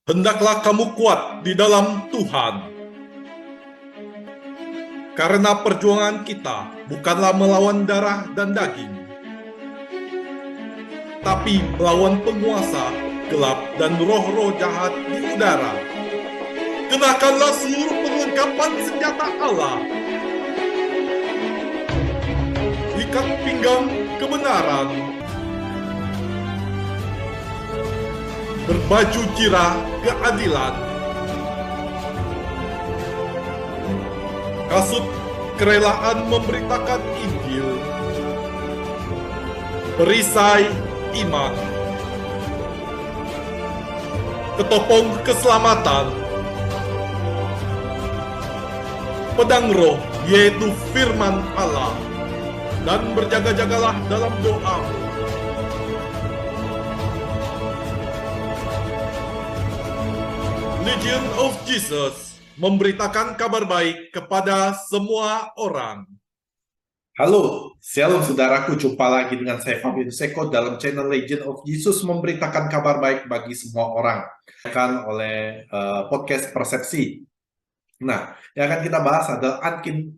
Hendaklah kamu kuat di dalam Tuhan. Karena perjuangan kita bukanlah melawan darah dan daging, tapi melawan penguasa gelap dan roh-roh jahat di udara. Kenakanlah seluruh perlengkapan senjata Allah. Ikat pinggang kebenaran. Berbaju jirah keadilan. Kasut kerelaan memberitakan Injil. Perisai iman. Ketopong keselamatan. Pedang roh yaitu firman Allah. Dan berjaga-jagalah dalam doa. Legion of Jesus memberitakan kabar baik kepada semua orang. Halo, shalom saudaraku, jumpa lagi dengan saya Fabian Seko dalam channel Legion of Jesus memberitakan kabar baik bagi semua orang. Akan oleh podcast Persepsi. Nah, yang akan kita bahas adalah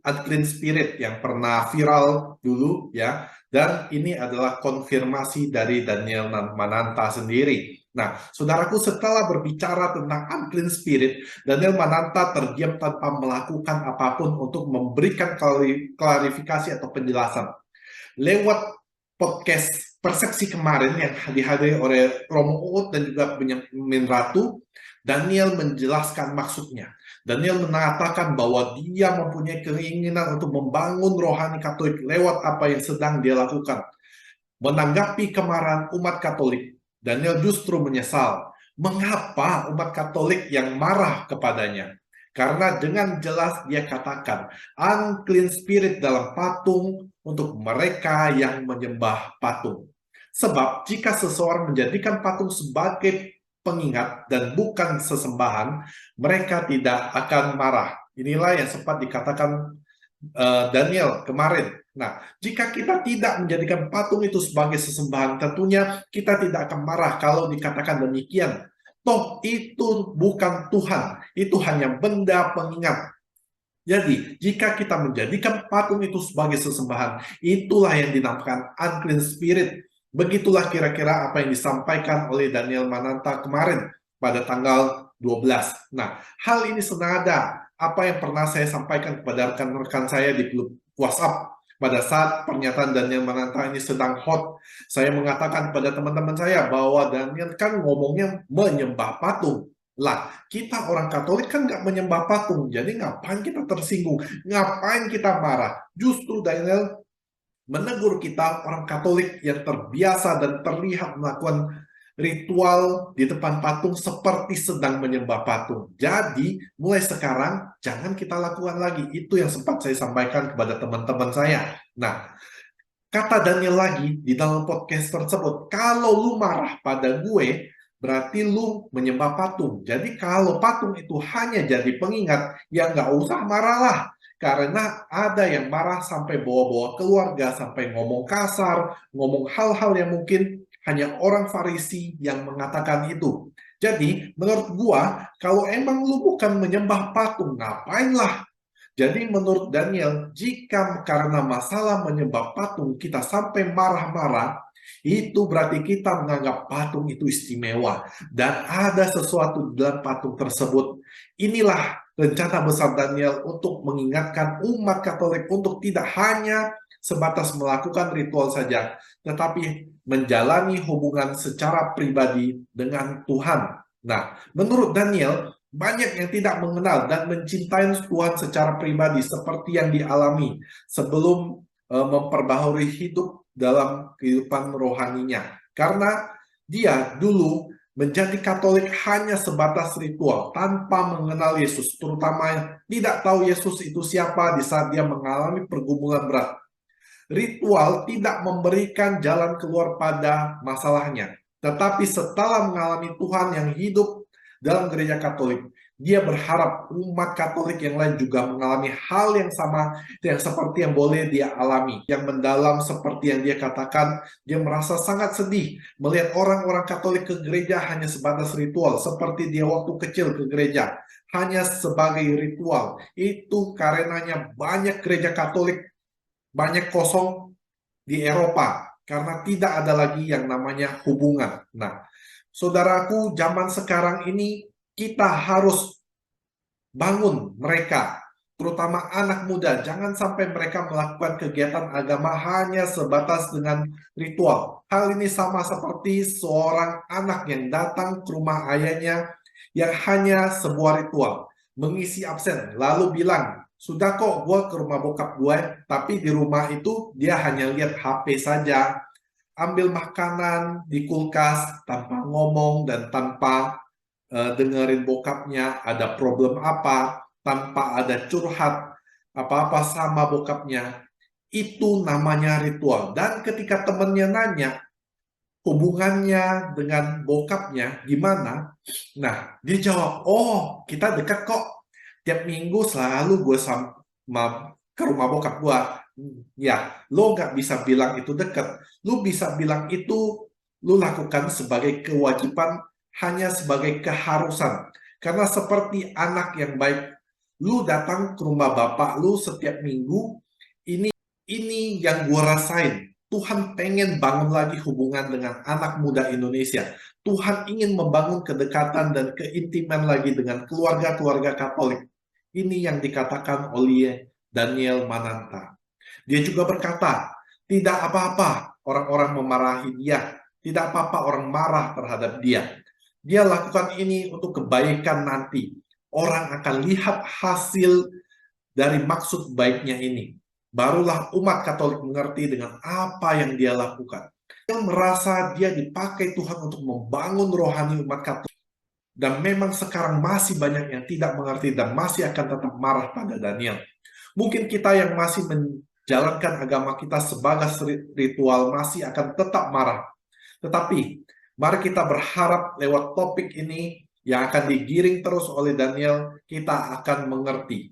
unclean spirit yang pernah viral dulu ya. Dan ini adalah konfirmasi dari Daniel Mananta sendiri. Nah, saudaraku, setelah berbicara tentang unclean spirit, Daniel Mananta terdiam tanpa melakukan apapun untuk memberikan klarifikasi atau penjelasan. Lewat podcast Persepsi kemarin yang dihadiri oleh Romo Uut dan juga Benyamin Ratu, Daniel menjelaskan maksudnya. Daniel mengatakan bahwa dia mempunyai keinginan untuk membangun rohani Katolik lewat apa yang sedang dia lakukan. Menanggapi kemarahan umat Katolik, Daniel justru menyesal. Mengapa umat Katolik yang marah kepadanya? Karena dengan jelas dia katakan, unclean spirit dalam patung untuk mereka yang menyembah patung. Sebab jika seseorang menjadikan patung sebagai pengingat dan bukan sesembahan, mereka tidak akan marah. Inilah yang sempat dikatakan Daniel kemarin. Nah, jika kita tidak menjadikan patung itu sebagai sesembahan, tentunya kita tidak akan marah kalau dikatakan demikian. Toh itu bukan Tuhan, itu hanya benda pengingat. Jadi, jika kita menjadikan patung itu sebagai sesembahan, itulah yang dinamakan unclean spirit. Begitulah kira-kira apa yang disampaikan oleh Daniel Mananta kemarin pada tanggal 12. Nah, hal ini senada apa yang pernah saya sampaikan kepada rekan-rekan saya di grup WhatsApp. Pada saat pernyataan Daniel Mananta ini sedang hot, saya mengatakan kepada teman-teman saya bahwa Daniel kan ngomongnya menyembah patung. Lah, kita orang Katolik kan nggak menyembah patung, jadi ngapain kita tersinggung, ngapain kita marah? Justru Daniel menegur kita orang Katolik yang terbiasa dan terlihat melakukan ritual di depan patung seperti sedang menyembah patung. Jadi, mulai sekarang jangan kita lakukan lagi. Itu yang sempat saya sampaikan kepada teman-teman saya. Nah, kata Daniel lagi di dalam podcast tersebut, kalau lu marah pada gue, berarti lu menyembah patung. Jadi kalau patung itu hanya jadi pengingat, ya nggak usah marahlah. Karena ada yang marah sampai bawa-bawa keluarga, sampai ngomong kasar, ngomong hal-hal yang mungkin hanya orang Farisi yang mengatakan itu. Jadi menurut gua, kalau emang lu bukan menyembah patung, ngapainlah. Jadi menurut Daniel, jika karena masalah menyembah patung kita sampai marah-marah, itu berarti kita menganggap patung itu istimewa. Dan ada sesuatu dalam patung tersebut. Inilah rencana besar Daniel untuk mengingatkan umat Katolik untuk tidak hanya sebatas melakukan ritual saja, tetapi menjalani hubungan secara pribadi dengan Tuhan. Nah, menurut Daniel, banyak yang tidak mengenal dan mencintai Tuhan secara pribadi seperti yang dialami sebelum memperbaharui hidup dalam kehidupan rohaninya. Karena dia dulu menjadi Katolik hanya sebatas ritual tanpa mengenal Yesus, terutama tidak tahu Yesus itu siapa di saat dia mengalami pergumulan berat. Ritual tidak memberikan jalan keluar pada masalahnya, tetapi setelah mengalami Tuhan yang hidup dalam gereja Katolik, Dia berharap umat Katolik yang lain juga mengalami hal yang sama, yang seperti yang boleh dia alami. Yang mendalam seperti yang dia katakan, dia merasa sangat sedih melihat orang-orang Katolik ke gereja hanya sebatas ritual, seperti dia waktu kecil ke gereja, hanya sebagai ritual. Itu karenanya banyak gereja Katolik, banyak kosong di Eropa, karena tidak ada lagi yang namanya hubungan. Nah, saudaraku, zaman sekarang ini kita harus bangun mereka, terutama anak muda. Jangan sampai mereka melakukan kegiatan agama hanya sebatas dengan ritual. Hal ini sama seperti seorang anak yang datang ke rumah ayahnya yang hanya sebuah ritual, mengisi absen, lalu bilang, sudah kok gue ke rumah bokap gue, tapi di rumah itu dia hanya lihat HP saja, ambil makanan di kulkas tanpa ngomong dan tanpa dengerin bokapnya ada problem apa, tanpa ada curhat apa-apa sama bokapnya. Itu namanya ritual. Dan ketika temennya nanya hubungannya dengan bokapnya gimana, nah dia jawab, oh kita dekat kok, tiap minggu selalu gue sama ke rumah bokap gue. Ya, lo nggak bisa bilang itu dekat, lo bisa bilang itu lo lakukan sebagai kewajiban, hanya sebagai keharusan. Karena seperti anak yang baik, lu datang ke rumah bapak lu setiap minggu. Ini yang gue rasain. Tuhan pengen bangun lagi hubungan dengan anak muda Indonesia. Tuhan ingin membangun kedekatan dan keintiman lagi dengan keluarga-keluarga Katolik. Ini yang dikatakan oleh Daniel Mananta. Dia juga berkata, tidak apa-apa orang-orang memarahi dia. Tidak apa-apa orang marah terhadap dia. Dia lakukan ini untuk kebaikan nanti. Orang akan lihat hasil dari maksud baiknya ini. Barulah umat Katolik mengerti dengan apa yang dia lakukan. Dia merasa dia dipakai Tuhan untuk membangun rohani umat Katolik. Dan memang sekarang masih banyak yang tidak mengerti dan masih akan tetap marah pada Daniel. Mungkin kita yang masih menjalankan agama kita sebagai ritual masih akan tetap marah. Tetapi mari kita berharap lewat topik ini yang akan digiring terus oleh Daniel, kita akan mengerti.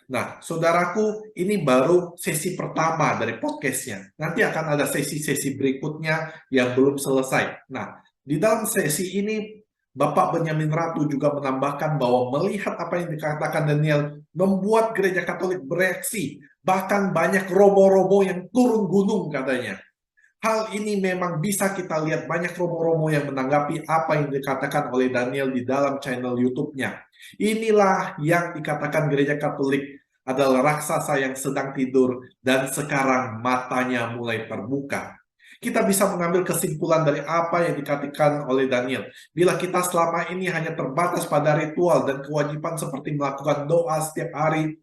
Nah, saudaraku, ini baru sesi pertama dari podcastnya. Nanti akan ada sesi-sesi berikutnya yang belum selesai. Nah, di dalam sesi ini, Bapak Benyamin Ratu juga menambahkan bahwa melihat apa yang dikatakan Daniel, membuat gereja Katolik bereaksi. Bahkan banyak romo-romo yang turun gunung katanya. Hal ini memang bisa kita lihat banyak romo-romo yang menanggapi apa yang dikatakan oleh Daniel di dalam channel YouTube-nya. Inilah yang dikatakan gereja Katolik adalah raksasa yang sedang tidur dan sekarang matanya mulai terbuka. Kita bisa mengambil kesimpulan dari apa yang dikatakan oleh Daniel. Bila kita selama ini hanya terbatas pada ritual dan kewajiban seperti melakukan doa setiap hari,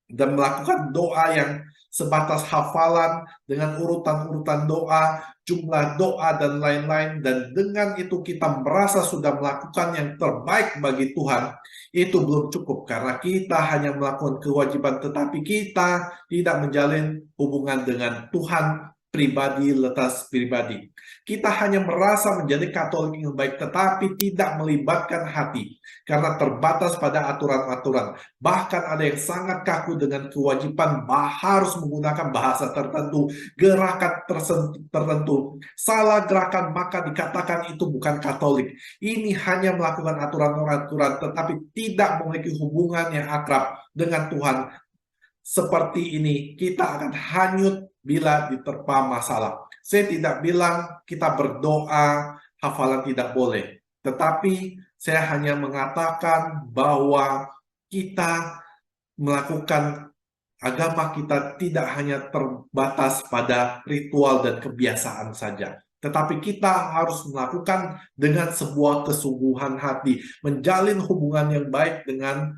dan melakukan doa yang sebatas hafalan dengan urutan-urutan doa, jumlah doa, dan lain-lain, dan dengan itu kita merasa sudah melakukan yang terbaik bagi Tuhan, itu belum cukup karena kita hanya melakukan kewajiban, tetapi kita tidak menjalin hubungan dengan Tuhan pribadi, letas pribadi. Kita hanya merasa menjadi Katolik yang baik, tetapi tidak melibatkan hati karena terbatas pada aturan-aturan. Bahkan ada yang sangat kaku dengan kewajiban harus menggunakan bahasa tertentu, gerakan tertentu. Salah gerakan maka dikatakan itu bukan Katolik. Ini hanya melakukan aturan-aturan tetapi tidak memiliki hubungan yang akrab dengan Tuhan. Seperti ini kita akan hanyut bila diterpa masalah. Saya tidak bilang kita berdoa, hafalan tidak boleh. Tetapi saya hanya mengatakan bahwa kita melakukan agama kita tidak hanya terbatas pada ritual dan kebiasaan saja. Tetapi kita harus melakukan dengan sebuah kesungguhan hati, menjalin hubungan yang baik dengan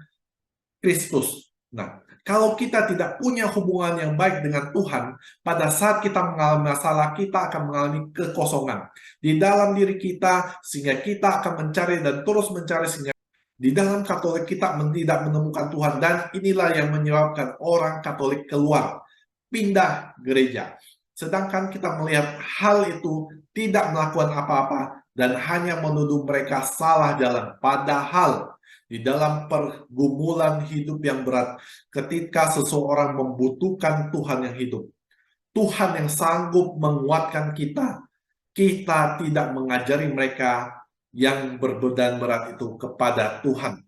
Kristus. Nah, kalau kita tidak punya hubungan yang baik dengan Tuhan, pada saat kita mengalami masalah, kita akan mengalami kekosongan di dalam diri kita, sehingga kita akan mencari dan terus mencari, sehingga di dalam Katolik kita tidak menemukan Tuhan, dan inilah yang menyebabkan orang Katolik keluar, pindah gereja. Sedangkan kita melihat hal itu tidak melakukan apa-apa dan hanya menuduh mereka salah jalan. Padahal di dalam pergumulan hidup yang berat, ketika seseorang membutuhkan Tuhan yang hidup, Tuhan yang sanggup menguatkan kita, kita tidak mengajari mereka yang berbeban berat itu kepada Tuhan.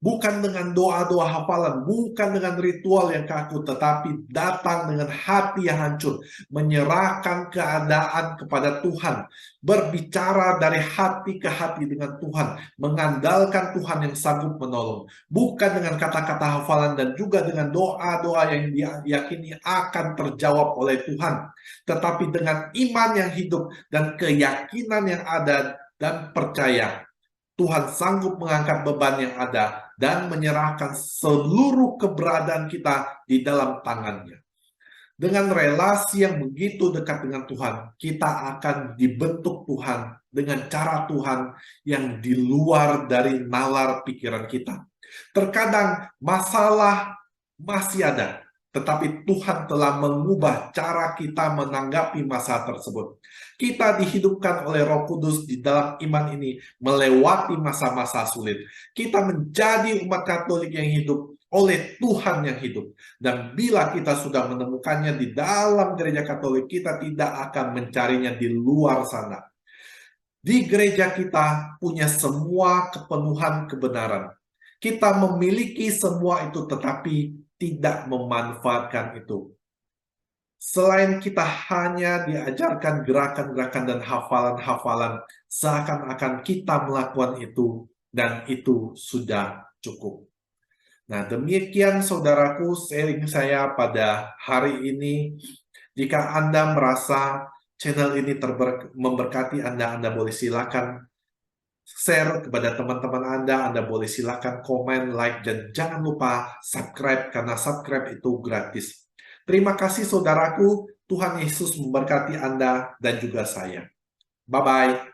Bukan dengan doa-doa hafalan, bukan dengan ritual yang kaku, tetapi datang dengan hati yang hancur, menyerahkan keadaan kepada Tuhan, berbicara dari hati ke hati dengan Tuhan, mengandalkan Tuhan yang sanggup menolong, bukan dengan kata-kata hafalan dan juga dengan doa-doa yang diyakini akan terjawab oleh Tuhan, tetapi dengan iman yang hidup dan keyakinan yang ada dan percaya Tuhan sanggup mengangkat beban yang ada dan menyerahkan seluruh keberadaan kita di dalam tangannya. Dengan relasi yang begitu dekat dengan Tuhan, kita akan dibentuk Tuhan dengan cara Tuhan yang di luar dari nalar pikiran kita. Terkadang masalah masih ada, tetapi Tuhan telah mengubah cara kita menanggapi masalah tersebut. Kita dihidupkan oleh Roh Kudus di dalam iman ini melewati masa-masa sulit. Kita menjadi umat Katolik yang hidup oleh Tuhan yang hidup. Dan bila kita sudah menemukannya di dalam gereja Katolik, kita tidak akan mencarinya di luar sana. Di gereja kita punya semua kepenuhan kebenaran. Kita memiliki semua itu, tetapi tidak memanfaatkan itu. Selain kita hanya diajarkan gerakan-gerakan dan hafalan-hafalan, seakan-akan kita melakukan itu, dan itu sudah cukup. Nah, demikian saudaraku sharing saya pada hari ini. Jika Anda merasa channel ini memberkati Anda boleh silakan share kepada teman-teman Anda boleh silakan komen, like, dan jangan lupa subscribe, karena subscribe itu gratis. Terima kasih saudaraku, Tuhan Yesus memberkati Anda dan juga saya. Bye-bye.